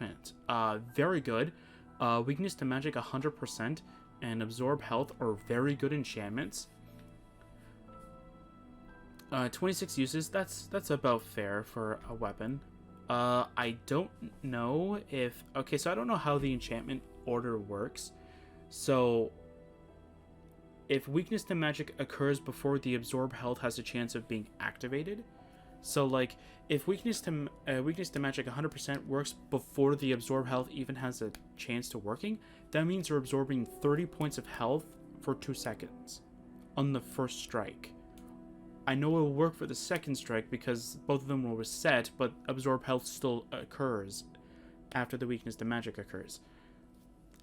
enchantment. Very good. Weakness to magic 100% and absorb health are very good enchantments. 26 uses, that's about fair for a weapon. I don't know if... Okay, so I don't know how the enchantment order works. So, if weakness to magic occurs before the absorb health has a chance of being activated. So, like, if weakness to magic 100% works before the absorb health even has a chance to working, that means you're absorbing 30 points of health for 2 seconds on the first strike. I know it will work for the second strike because both of them will reset, but absorb health still occurs after the weakness to magic occurs.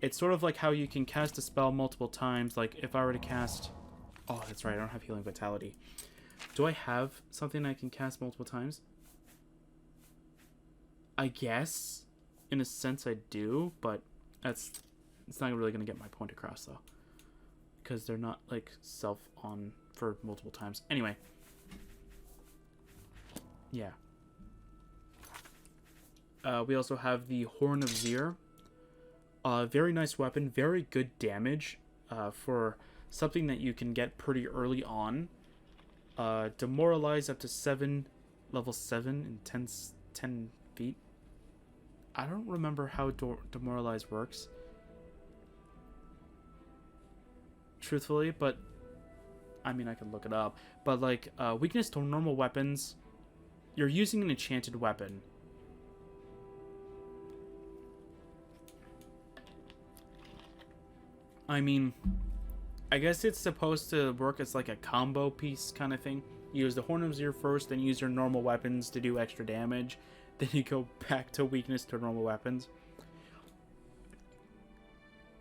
It's sort of like how you can cast a spell multiple times. Like if I were to cast... Oh, that's right, I don't have Healing Vitality. Do I have something I can cast multiple times? I guess, in a sense I do, but it's not really going to get my point across, though. Because they're not, like, self-on for multiple times. Anyway. Yeah. We also have the Horn of Zear. Very nice weapon. Very good damage for something that you can get pretty early on. Demoralize up to level 7 in 10 feet. I don't remember how Demoralize works, truthfully, but I mean, I can look it up. But like, weakness to normal weapons, you're using an enchanted weapon. I mean, I guess it's supposed to work as like a combo piece kind of thing. You use the Horn of Zear first, then use your normal weapons to do extra damage. Then you go back to weakness to normal weapons.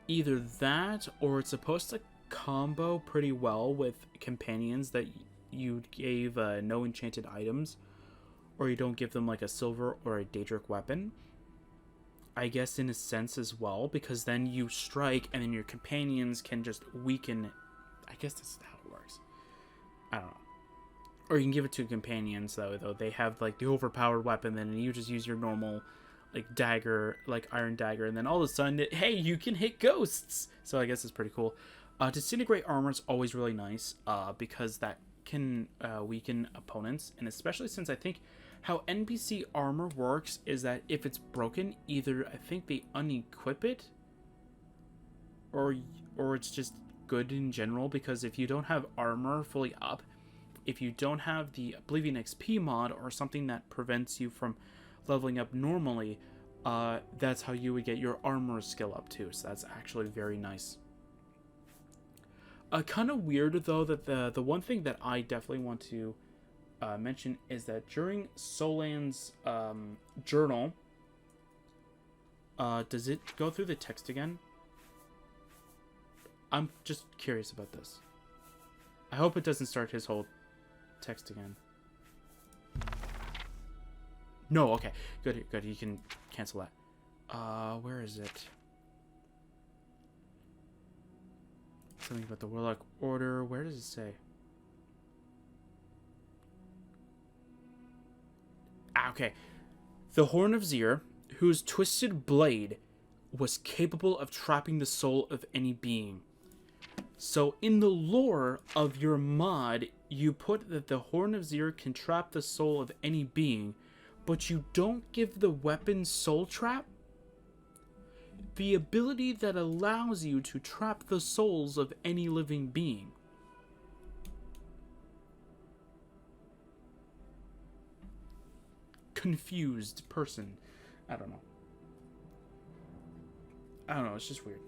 Either that, or it's supposed to combo pretty well with companions that you gave no enchanted items, or you don't give them like a silver or a Daedric weapon. I guess in a sense as well, because then you strike and then your companions can just weaken. I guess that's how it works. I don't know. Or you can give it to companions though they have like the overpowered weapon, then you just use your normal like dagger, like iron dagger, and then all of a sudden hey, you can hit ghosts. So I guess it's pretty cool. Disintegrate Armor is always really nice because that can weaken opponents, and especially since I think how NPC armor works is that if it's broken, either I think they unequip it or it's just good in general, because if you don't have armor fully up, if you don't have the Oblivion XP mod or something that prevents you from leveling up normally, that's how you would get your armor skill up too. So that's actually very nice. Kind of weird though that the one thing that I definitely want to mention is that during Solan's journal, does it go through the text again? I'm just curious about this. I hope it doesn't start his whole text again. No, okay. Good. You can cancel that. Where is it? Something about the Warlock Order. Where does it say? Okay. The Horn of Zear, whose twisted blade was capable of trapping the soul of any being. So in the lore of your mod, you put that the Horn of Zear can trap the soul of any being, but you don't give the weapon Soul Trap? The ability that allows you to trap the souls of any living being. Confused person. I don't know, it's just weird.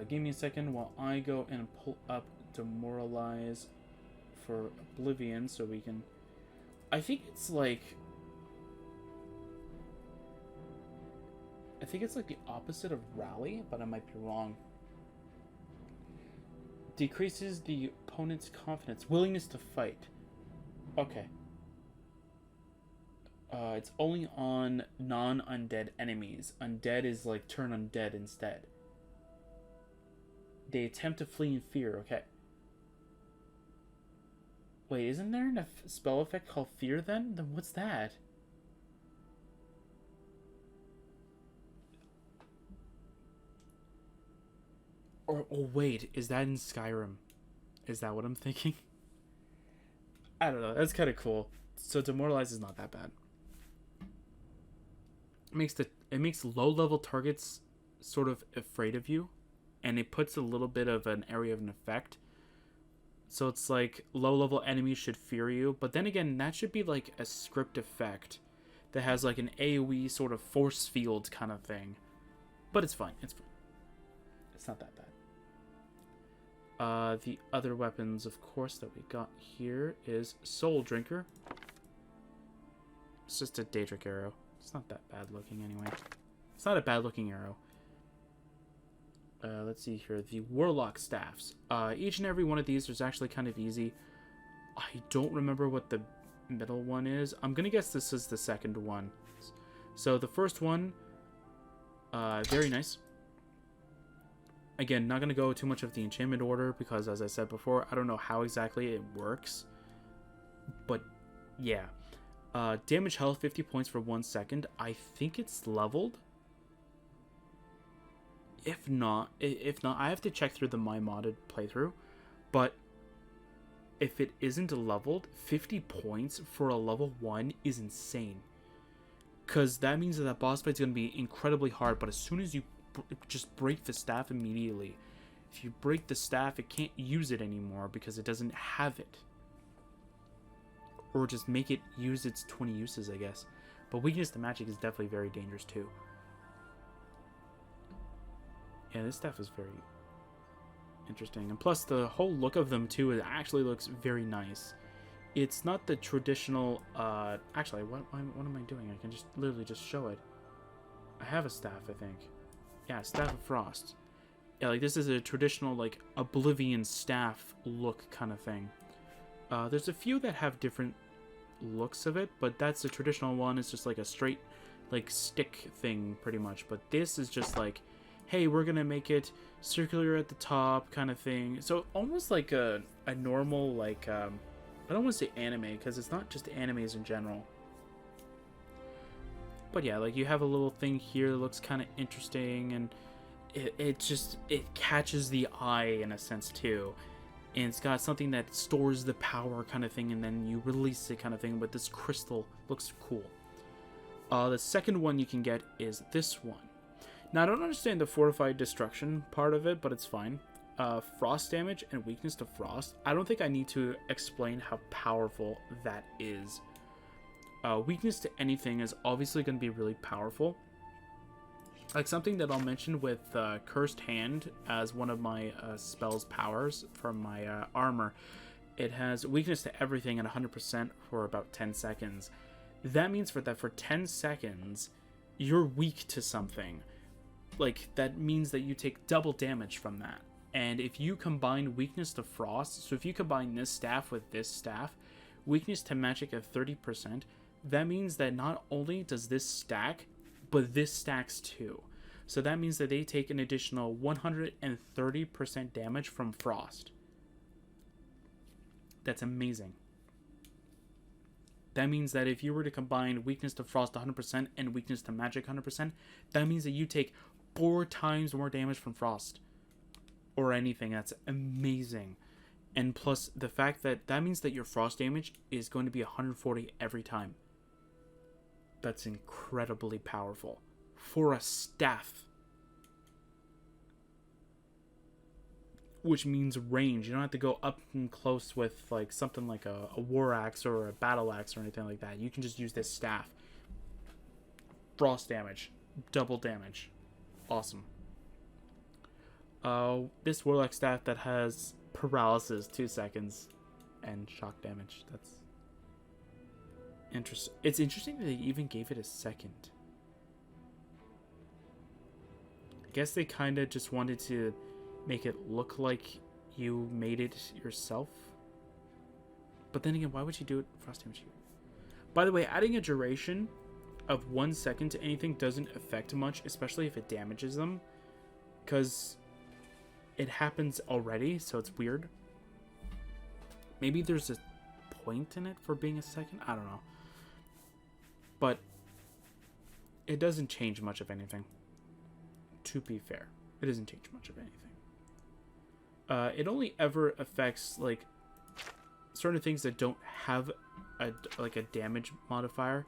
Give me a second while I go and pull up Demoralize for Oblivion so we can... I think it's like the opposite of Rally, but I might be wrong. Decreases the opponent's confidence, willingness to fight. Okay. It's only on non-undead enemies. Undead is like turn undead instead. They attempt to flee in fear. Okay. Wait, isn't there a spell effect called Fear then? Then what's that? Or, oh wait, is that in Skyrim? Is that what I'm thinking? I don't know. That's kind of cool. So Demoralize is not that bad. It makes low level targets sort of afraid of you, and it puts a little bit of an area of an effect. So it's like low level enemies should fear you, but then again, that should be like a script effect that has like an AoE sort of force field kind of thing. But it's fine. It's fine. It's not that bad. The other weapons, of course, that we got here is Soul Drinker. It's just a Daedric arrow. It's not that bad looking anyway. It's not a bad looking arrow. Let's see here. The Warlock Staffs. Each and every one of these is actually kind of easy. I don't remember what the middle one is. I'm going to guess this is the second one. So the first one, very nice. Again, not going to go too much of the enchantment order because, as I said before, I don't know how exactly it works. But, yeah. Damage health, 50 points for 1 second. I think it's leveled. If not, I have to check through the My Modded playthrough. But if it isn't leveled, 50 points for a level 1 is insane. Because that means that boss fight's going to be incredibly hard, but as soon as you just break the staff immediately. If you break the staff, it can't use it anymore because it doesn't have it. Or just make it use its 20 uses, I guess. But weakness to magic is definitely very dangerous too. Yeah, this staff is very interesting. And plus, the whole look of them too, it actually looks very nice. It's not the traditional... actually, what am I doing? I can just literally just show it. I have a staff, I think. Yeah, Staff of Frost. Yeah, like this is a traditional like Oblivion staff look kind of thing. There's a few that have different looks of it, but that's the traditional one. It's just like a straight like stick thing pretty much. But this is just like, hey, we're gonna make it circular at the top kind of thing. So almost like a normal like I don't want to say anime because it's not just animes in general. But yeah, like you have a little thing here that looks kind of interesting, and it catches the eye in a sense too. And it's got something that stores the power kind of thing, and then you release it kind of thing. But this crystal looks cool. The second one you can get is this one. Now I don't understand the fortified destruction part of it, but it's fine. Frost damage and weakness to frost. I don't think I need to explain how powerful that is. Weakness to anything is obviously going to be really powerful. Like something that I'll mention with Cursed Hand as one of my spell's powers from my armor. It has weakness to everything at 100% for about 10 seconds. That means for 10 seconds, you're weak to something. Like, that means that you take double damage from that. And if you combine weakness to frost, so if you combine this staff with this staff, weakness to magic at 30%, that means that not only does this stack, but this stacks too. So that means that they take an additional 130% damage from frost. That's amazing. That means that if you were to combine weakness to frost 100% and weakness to magic 100%, that means that you take 4 times more damage from frost. Or anything. That's amazing. And plus, the fact that means that your frost damage is going to be 140 every time. That's incredibly powerful. For a staff. Which means range. You don't have to go up and close with like something like a war axe or a battle axe or anything like that. You can just use this staff. Frost damage. Double damage. Awesome. This Warlock Staff that has paralysis 2 seconds and shock damage. That's interesting. It's interesting that they even gave it a second. I guess they kind of just wanted to make it look like you made it yourself. But then again, why would you do it frost damage here? By the way, adding a duration of 1 second to anything doesn't affect much, especially if it damages them, because it happens already, so it's weird. Maybe there's a point in it for being a second? I don't know. But it doesn't change much of anything. To be fair, it doesn't change much of anything. It only ever affects like certain things that don't have a damage modifier.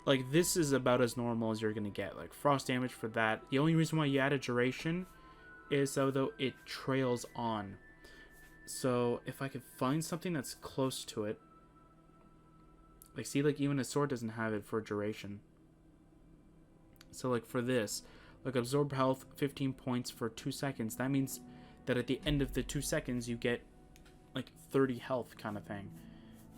Like this is about as normal as you're gonna get. Like frost damage for that. The only reason why you add a duration is so though it trails on. So if I could find something that's close to it, like see, like even a sword doesn't have it for duration. So like for this, like absorb health 15 points for 2 seconds. That means that at the end of the 2 seconds you get like 30 health kind of thing.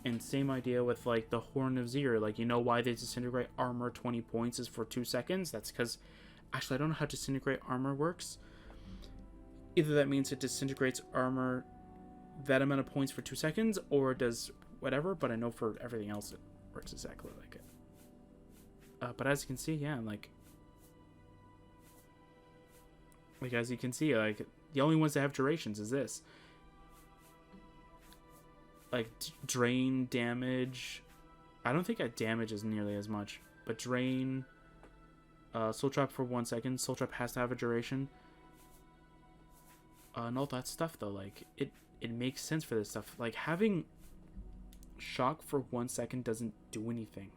And same idea with like the Horn of Zear. Like, you know why the Disintegrate Armor 20 points is for 2 seconds? That's because, actually I don't know how Disintegrate Armor works. Either that means it disintegrates armor that amount of points for 2 seconds, or it does whatever, but I know for everything else it works exactly like it. But as you can see, yeah, like as you can see, like the only ones that have durations is this. Like drain, damage. I don't think that damage is nearly as much, but drain, soul trap for 1 second. Soul trap has to have a duration. And all that stuff though, like it makes sense for this stuff. Like having shock for 1 second doesn't do anything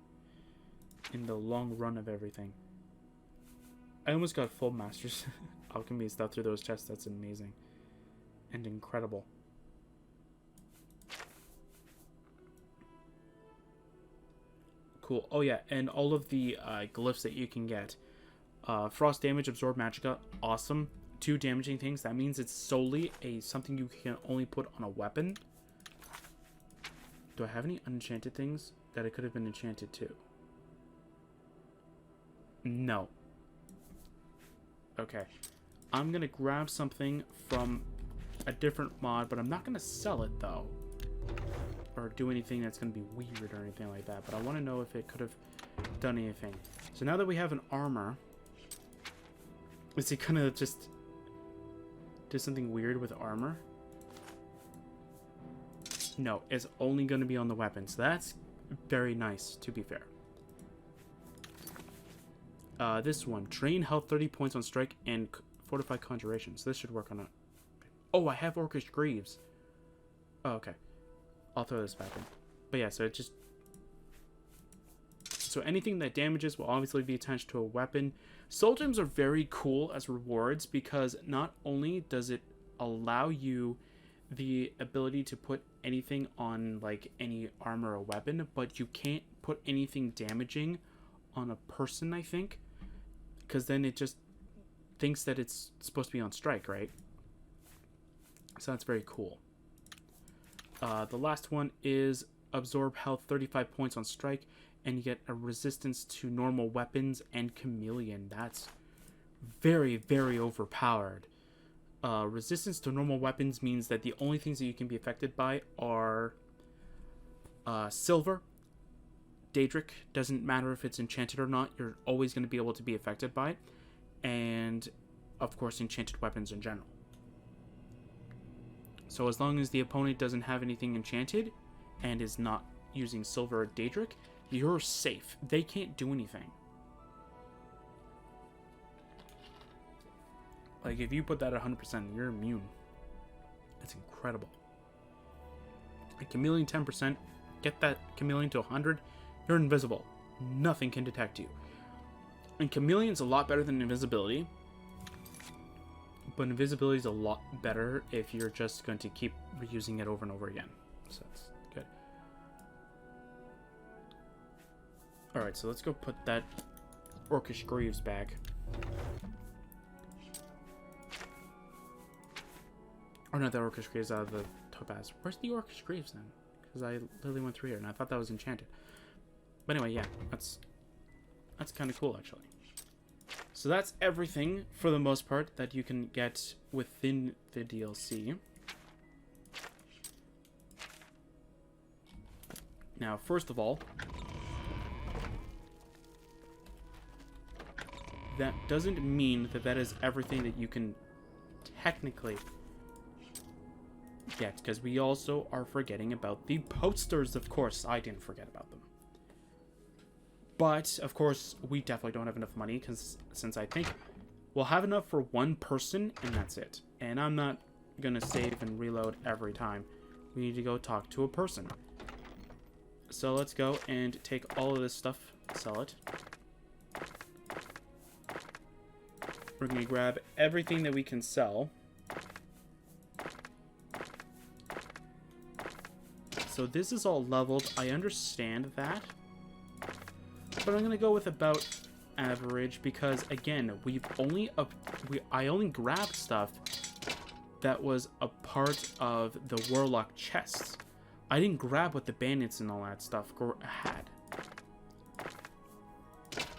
in the long run of everything. I almost got full Masters Alchemy stuff through those chests. That's amazing and incredible. Cool. Oh yeah, and all of the glyphs that you can get. Frost damage, absorb magicka, awesome. 2 damaging things. That means it's solely something you can only put on a weapon. Do I have any unenchanted things that it could have been enchanted to? No. Okay. I'm gonna grab something from a different mod, but I'm not gonna sell it though, or do anything that's going to be weird or anything like that. But I want to know if it could have done anything. So now that we have an armor, is it going to just do something weird with armor? No, it's only going to be on the weapon. So that's very nice, to be fair. This one, drain health 30 points on strike and fortify conjuration. So this should work on it. Oh, I have Orcish Greaves. Oh, okay. I'll throw this back in. But yeah, so it just... So anything that damages will obviously be attached to a weapon. Soul Gems are very cool as rewards because not only does it allow you the ability to put anything on like any armor or weapon, but you can't put anything damaging on a person, I think. Because then it just thinks that it's supposed to be on strike, right? So that's very cool. The last one is absorb health 35 points on strike, and you get a resistance to normal weapons and chameleon. That's very, very overpowered. Resistance to normal weapons means that the only things that you can be affected by are silver. Daedric, doesn't matter if it's enchanted or not, you're always going to be able to be affected by it. And, of course, enchanted weapons in general. So as long as the opponent doesn't have anything enchanted and is not using silver or Daedric, you're safe. They can't do anything. Like, if you put that at 100%, you're immune. That's incredible. A chameleon 10%, get that chameleon to 100, you're invisible. Nothing can detect you. And chameleon's a lot better than invisibility. But invisibility is a lot better if you're just going to keep reusing it over and over again. So that's good. Alright, so let's go put that Orcish Greaves back. Or not the Orcish Greaves out of the Topaz. Where's the Orcish Greaves then? Because I literally went through here and I thought that was enchanted. But anyway, yeah, that's kind of cool actually. So that's everything, for the most part, that you can get within the DLC. Now, first of all, that doesn't mean that that is everything that you can technically get, because we also are forgetting about the posters, of course. I didn't forget about them. But, of course, we definitely don't have enough money, since I think we'll have enough for one person, and that's it. And I'm not gonna save and reload every time. We need to go talk to a person. So let's go and take all of this stuff, sell it. We're gonna grab everything that we can sell. So this is all leveled. I understand that. But I'm gonna go with about average because again, I only grabbed stuff that was a part of the Warlock chests. I didn't grab what the bandits and all that stuff had.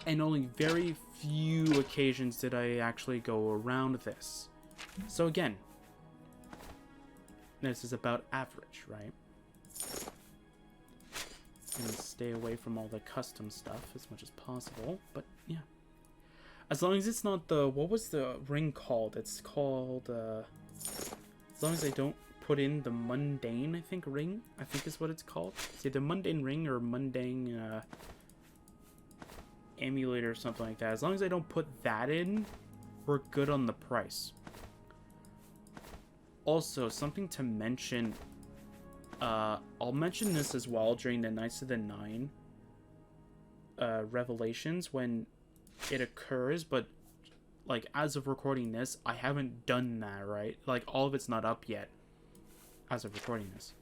And only very few occasions did I actually go around this. So again, this is about average, right? And stay away from all the custom stuff as much as possible, but yeah. As long as it's not the, what was the ring called? It's called, as long as I don't put in the mundane, I think, ring, I think is what it's called. It's either mundane ring or mundane, amulet or something like that. As long as I don't put that in, we're good on the price. Also, something to mention, I'll mention this as well during the Knights of the Nine revelations when it occurs, but like as of recording this, I haven't done that, right? Like all of it's not up yet as of recording this.